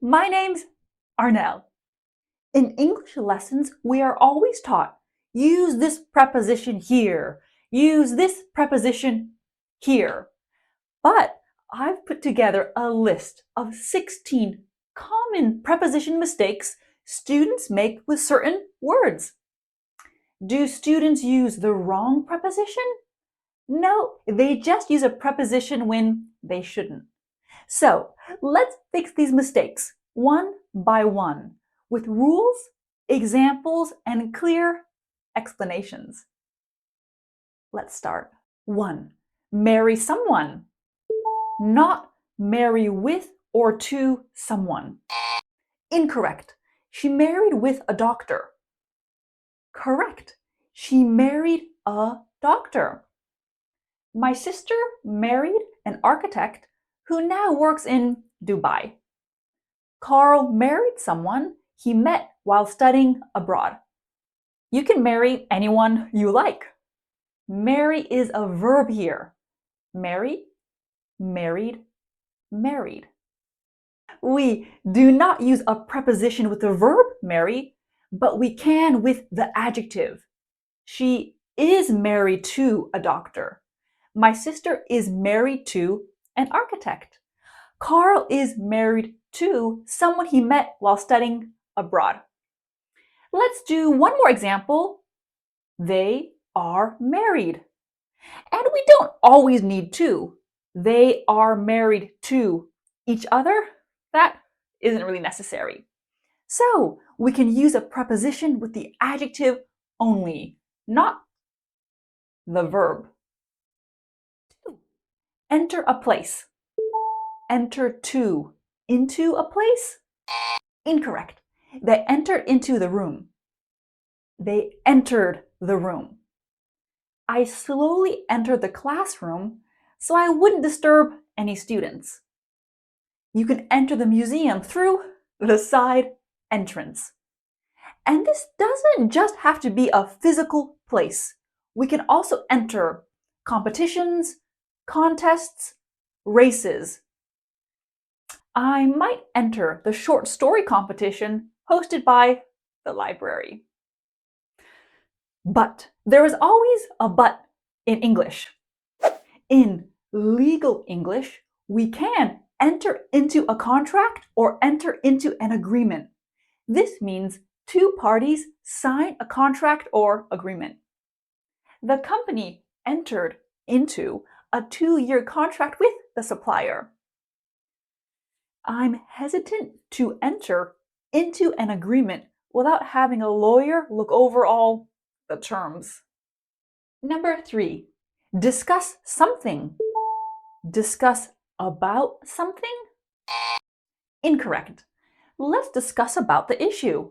my name's Arnell. In English lessons, we are always taught, use this preposition here, use this preposition here. But I've put together a list of 16 common preposition mistakes students make with certain words. Do students use the wrong preposition? No, they just use a preposition when they shouldn't. So let's fix these mistakes one by one with rules, examples, and clear explanations. Let's start. 1. Marry someone. Not marry with or to someone. Incorrect. She married with a doctor. Correct. She married a doctor. My sister married an architect who now works in Dubai. Carl married someone he met while studying abroad. You can marry anyone you like. Marry is a verb here. Marry, married, married. We do not use a preposition with the verb marry, but we can with the adjective. She is married to a doctor. My sister is married to an architect. Carl is married to someone he met while studying abroad. Let's do one more example. They are married. And we don't always need to. They are married to each other. That isn't really necessary. So we can use a preposition with the adjective only, not the verb. 2. Enter a place. Enter to. Into a place? Incorrect. They entered into the room. They entered the room. I slowly entered the classroom so I wouldn't disturb any students. You can enter the museum through the side entrance. And this doesn't just have to be a physical place. We can also enter competitions, contests, races. I might enter the short story competition hosted by the library. But there is always a but in English. In legal English, we can enter into a contract or enter into an agreement. This means two parties sign a contract or agreement. The company entered into a 2-year contract with the supplier. I'm hesitant to enter into an agreement without having a lawyer look over all the terms. Number 3, discuss something. Discuss about something? Incorrect. Let's discuss about the issue.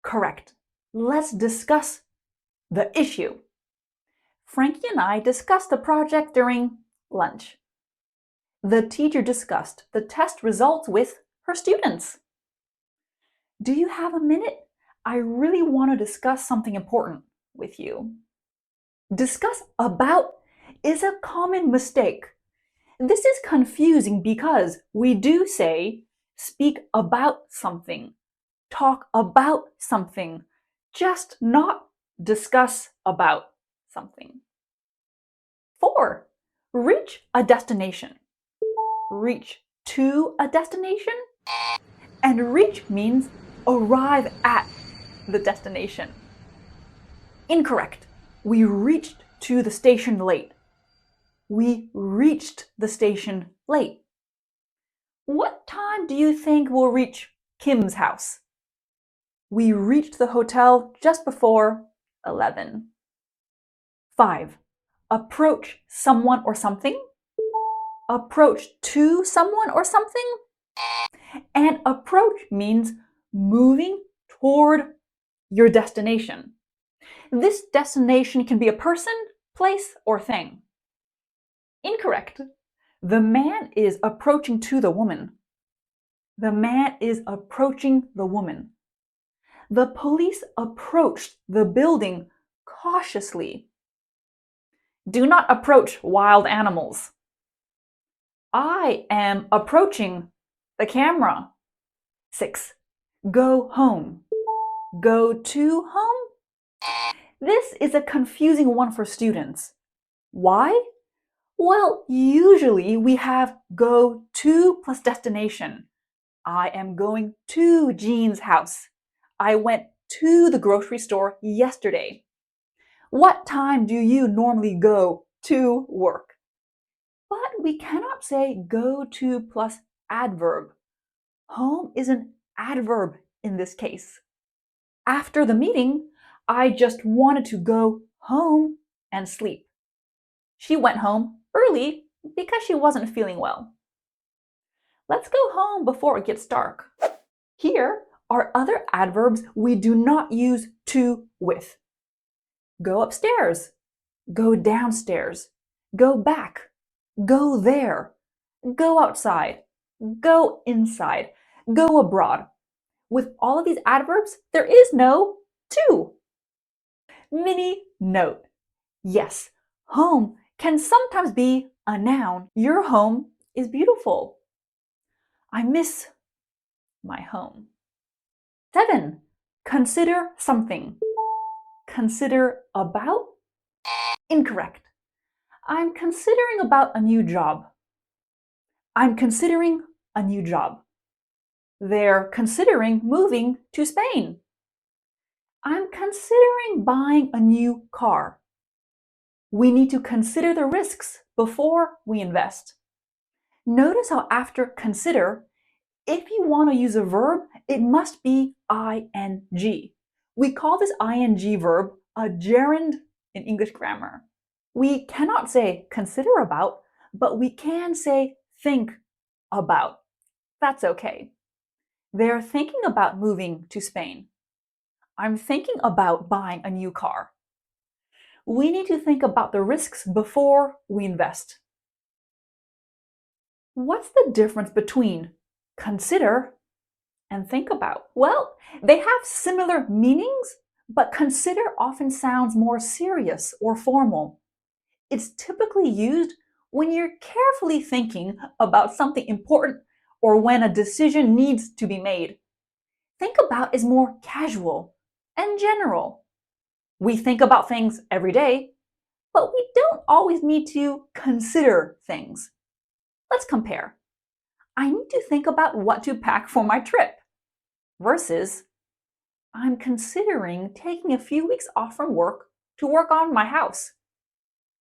Correct. Let's discuss the issue. Frankie and I discussed the project during lunch. The teacher discussed the test results with her students. Do you have a minute? I really want to discuss something important with you. Discuss about is a common mistake. This is confusing because we do say speak about something, talk about something, just not discuss about something. 4, reach a destination. Reach to a destination? And reach means arrive at the destination. Incorrect. We reached to the station late. We reached the station late. What time do you think we'll reach Kim's house? We reached the hotel just before 11. 5. Approach someone or something. Approach to someone or something. And approach means moving toward your destination. This destination can be a person, place, or thing. Incorrect. The man is approaching to the woman. The man is approaching the woman. The police approached the building cautiously. Do not approach wild animals. I am approaching the camera. 6. Go home. Go to home? This is a confusing one for students. Why? Well, usually we have go to plus destination. I am going to Jean's house. I went to the grocery store yesterday. What time do you normally go to work? But we cannot say go to plus adverb. Home is an adverb in this case. After the meeting, I just wanted to go home and sleep. She went home early because she wasn't feeling well. Let's go home before it gets dark. Here are other adverbs we do not use to with. Go upstairs, go downstairs, go back, go there, go outside, go inside, go abroad. With all of these adverbs, there is no to. Mini note. Yes, home can sometimes be a noun. Your home is beautiful. I miss my home. 7. Consider something. Consider about? Incorrect. I'm considering about a new job. I'm considering a new job. They're considering moving to Spain. I'm considering buying a new car. We need to consider the risks before we invest. Notice how after consider, if you want to use a verb, it must be ing. We call this ing verb a gerund in English grammar. We cannot say consider about, but we can say think about. That's okay. They're thinking about moving to Spain. I'm thinking about buying a new car. We need to think about the risks before we invest. What's the difference between consider and think about? Well, they have similar meanings, but consider often sounds more serious or formal. It's typically used when you're carefully thinking about something important or when a decision needs to be made. Think about is more casual and general. We think about things every day, but we don't always need to consider things. Let's compare. I need to think about what to pack for my trip versus I'm considering taking a few weeks off from work to work on my house.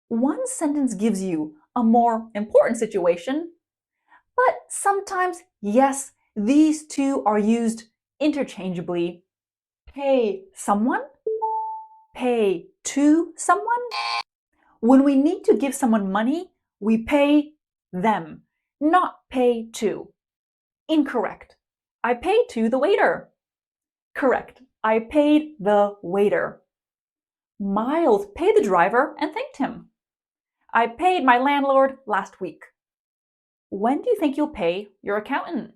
One sentence gives you a more important situation, but sometimes, yes, these two are used interchangeably. Pay someone, pay to someone. When we need to give someone money, we pay them, not pay to. Incorrect. I paid to the waiter. Correct. I paid the waiter. Miles paid the driver and thanked him. I paid my landlord last week. When do you think you'll pay your accountant?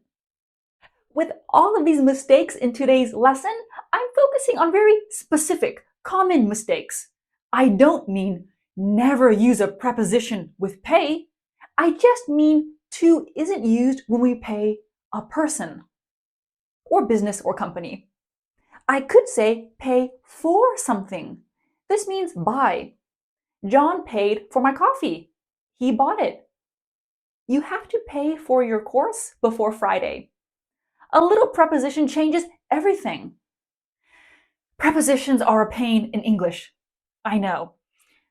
With all of these mistakes in today's lesson, I'm focusing on very specific, common mistakes. I don't mean never use a preposition with pay. I just mean to isn't used when we pay a person or business or company. I could say pay for something. This means buy. John paid for my coffee. He bought it. You have to pay for your course before Friday. A little preposition changes everything. Prepositions are a pain in English. I know.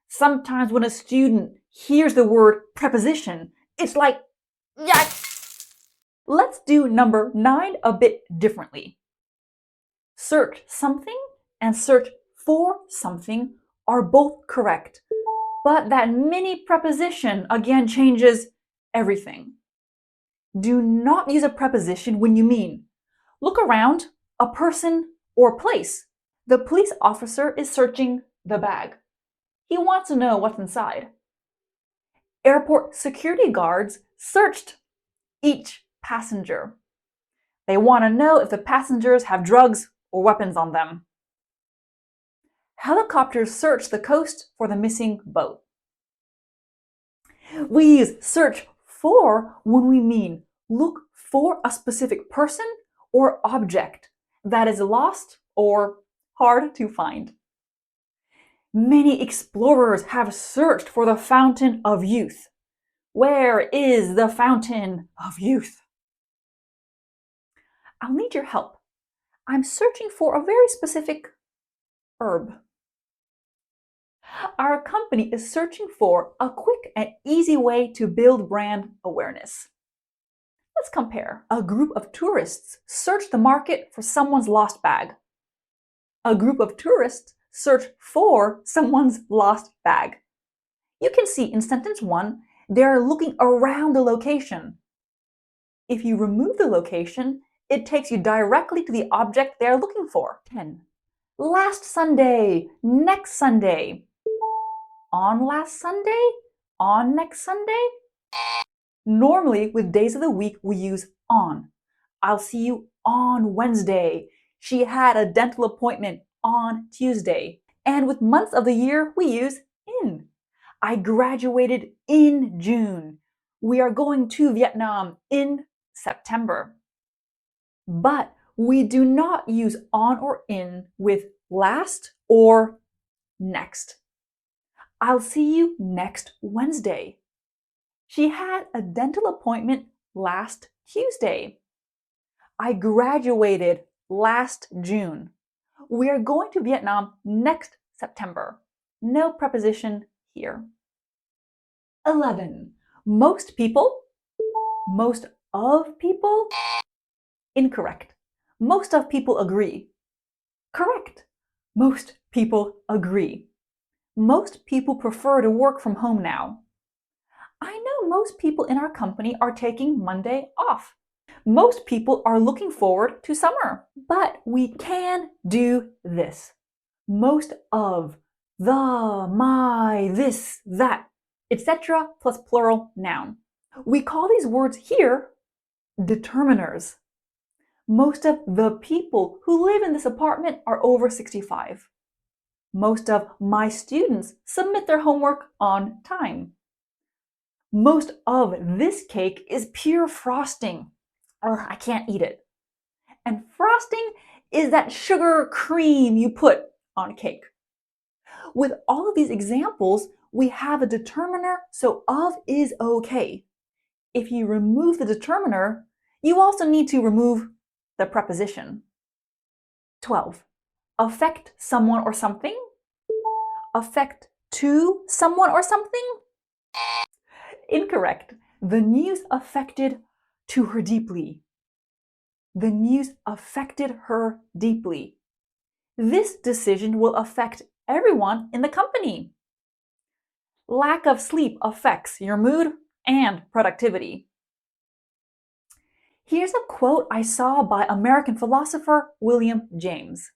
Sometimes when a student hears the word preposition, it's like, yikes! Let's do number 9 a bit differently. Search something and search for something are both correct, but that mini preposition again changes everything. Do not use a preposition when you mean look around, a person, or place. The police officer is searching the bag. He wants to know what's inside. Airport security guards searched each passenger. They want to know if the passengers have drugs or weapons on them. Helicopters search the coast for the missing boat. We use search for when we mean look for a specific person or object that is lost or hard to find. Many explorers have searched for the fountain of youth. Where is the fountain of youth? I'll need your help. I'm searching for a very specific herb. Our company is searching for a quick and easy way to build brand awareness. Let's compare. A group of tourists search the market for someone's lost bag. A group of tourists search for someone's lost bag. You can see in sentence 1, they're looking around the location. If you remove the location, it takes you directly to the object they're looking for. 10. Last Sunday, next Sunday. On last Sunday, on next Sunday. Normally, with days of the week, we use on. I'll see you on Wednesday. She had a dental appointment on Tuesday. And with months of the year, we use in. I graduated in June. We are going to Vietnam in September. But we do not use on or in with last or next. I'll see you next Wednesday. She had a dental appointment last Tuesday. I graduated last June. We are going to Vietnam next September. No preposition here. 11. Most people. Most of people. Incorrect. Most of people agree. Correct. Most people agree. Most people prefer to work from home now. I know most people in our company are taking Monday off. Most people are looking forward to summer. But we can do this. Most of, the, my, this, that, etc. plus plural noun. We call these words here determiners. Most of the people who live in this apartment are over 65. Most of my students submit their homework on time. Most of this cake is pure frosting. I can't eat it. And frosting is that sugar cream you put on cake. With all of these examples, we have a determiner, so of is okay. If you remove the determiner, you also need to remove the preposition. 12. Affect someone or something. Affect to someone or something. Incorrect. The news affected to her deeply. The news affected her deeply. This decision will affect everyone in the company. Lack of sleep affects your mood and productivity. Here's a quote I saw by American philosopher William James.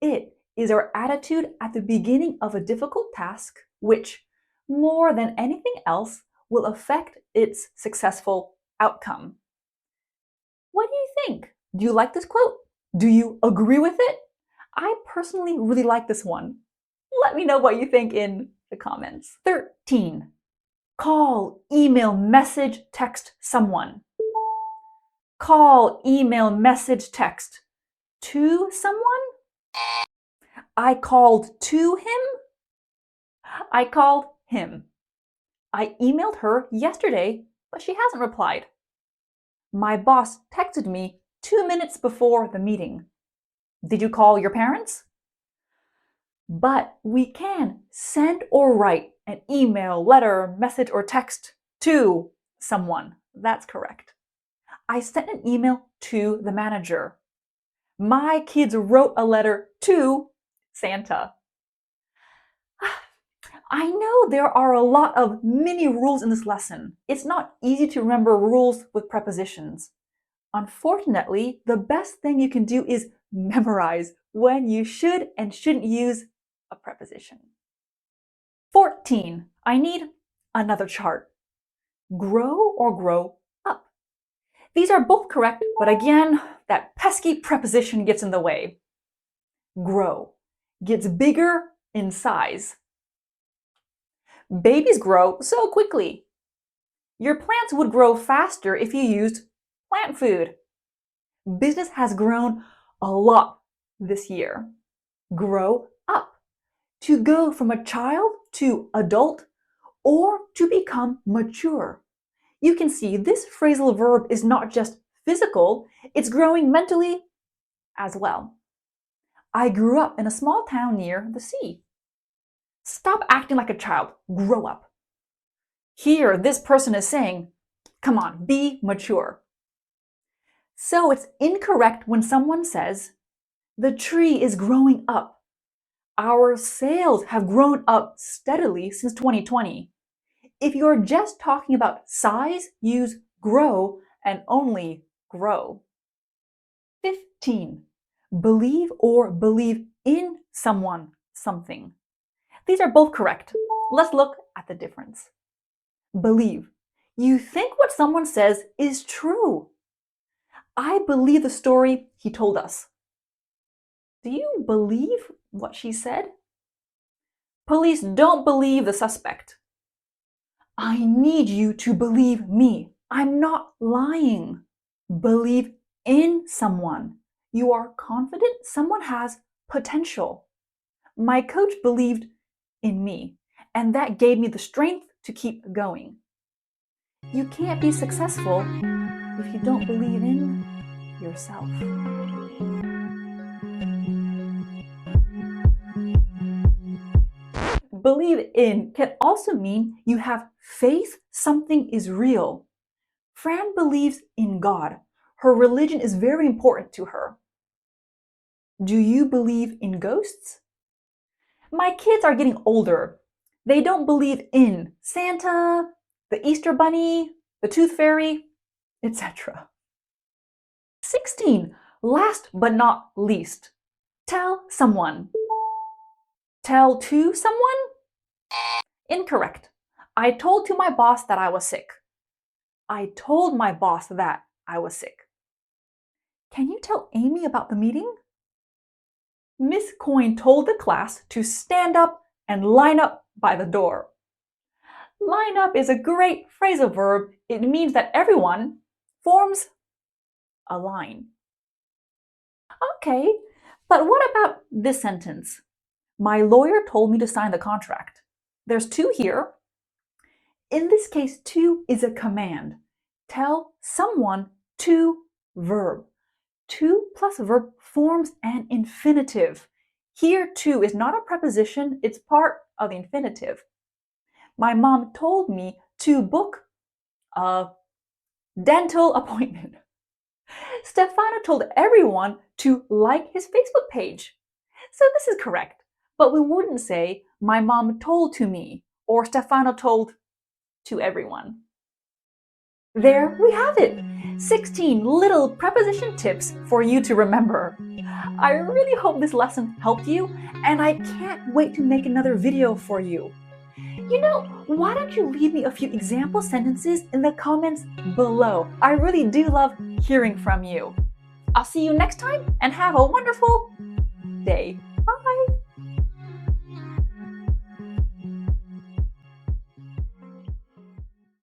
It is our attitude at the beginning of a difficult task which, more than anything else, will affect its successful outcome. What do you think? Do you like this quote? Do you agree with it? I personally really like this one. Let me know what you think in the comments. 13. Call, email, message, text someone. Call, email, message, text to someone? I called to him. I called him. I emailed her yesterday, but she hasn't replied. My boss texted me 2 minutes before the meeting. Did you call your parents? But we can send or write an email, letter, message, or text to someone. That's correct. I sent an email to the manager. My kids wrote a letter to Santa. I know there are a lot of mini rules in this lesson. It's not easy to remember rules with prepositions. Unfortunately, the best thing you can do is memorize when you should and shouldn't use a preposition. 14. I need another chart. Grow or grow up. These are both correct, but again, that pesky preposition gets in the way. Grow gets bigger in size. Babies grow so quickly. Your plants would grow faster if you used plant food. Business has grown a lot this year. Grow up. To go from a child to adult or to become mature. You can see this phrasal verb is not just physical, it's growing mentally as well. I grew up in a small town near the sea. Stop acting like a child. Grow up. Here, this person is saying, come on, be mature. So it's incorrect when someone says, the tree is growing up. Our sales have grown up steadily since 2020. If you're just talking about size, use grow and only grow. 15. Believe or believe in someone, something. These are both correct. Let's look at the difference. Believe. You think what someone says is true. I believe the story he told us. Do you believe what she said? Police don't believe the suspect. I need you to believe me. I'm not lying. Believe in someone. You are confident someone has potential. My coach believed in me, and that gave me the strength to keep going. You can't be successful if you don't believe in yourself. Believe in can also mean you have faith something is real. Fran believes in God. Her religion is very important to her. Do you believe in ghosts? My kids are getting older. They don't believe in Santa, the Easter Bunny, the Tooth Fairy, etc. 16. Last but not least. Tell someone. Tell to someone? Incorrect. I told to my boss that I was sick. I told my boss that I was sick. Can you tell Amy about the meeting? Miss Coyne told the class to stand up and line up by the door. Line up is a great phrasal verb. It means that everyone forms a line. Okay, but what about this sentence? My lawyer told me to sign the contract. There's to here. In this case, to is a command. Tell someone to verb. To plus verb forms an infinitive. Here, to is not a preposition, it's part of the infinitive. My mom told me to book a dental appointment. Stefano told everyone to like his Facebook page. So this is correct, but we wouldn't say my mom told to me or Stefano told to everyone. There we have it! 16 little preposition tips for you to remember. I really hope this lesson helped you, and I can't wait to make another video for you. You know, why don't you leave me a few example sentences in the comments below? I really do love hearing from you. I'll see you next time, and have a wonderful day.